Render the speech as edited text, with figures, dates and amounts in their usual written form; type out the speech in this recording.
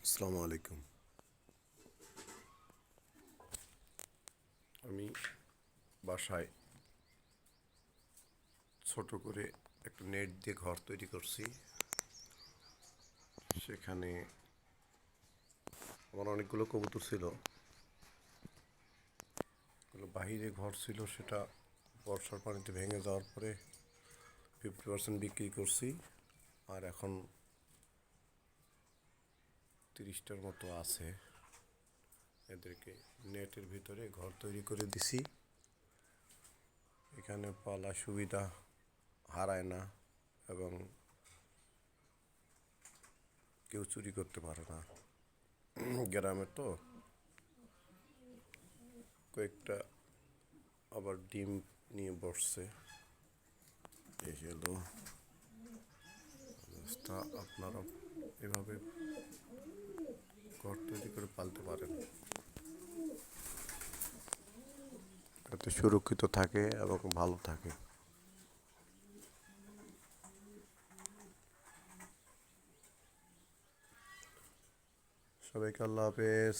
আসসালামু আলাইকুম। আমি বাসায় ছোট করে একটা নেট দিয়ে ঘর তৈরি করছি। সেখানে আমার অনেকগুলো কবুতর ছিল। বাহিরে ঘর ছিল, সেটা বর্ষার পানিতে ভেঙে যাওয়ার পরে 50% বিক্রি করছি। আর এখন 30টার মতো আছে। এদেরকে নেটের ভিতরে ঘর তৈরি করে দিছি। এখানে পালা সুবিধা হারায় না এবং কেউ চুরি করতে পারে না। গ্রামে তো কয়েকটা আবার ডিম নিয়ে বসছে। এই হলো অবস্থা। আপনারা এভাবে ঘর তৈরি করে পালতে পারেন, এতে সুরক্ষিত থাকে এবং ভালো থাকে। সবাইকে আল্লাহ হাফেজ।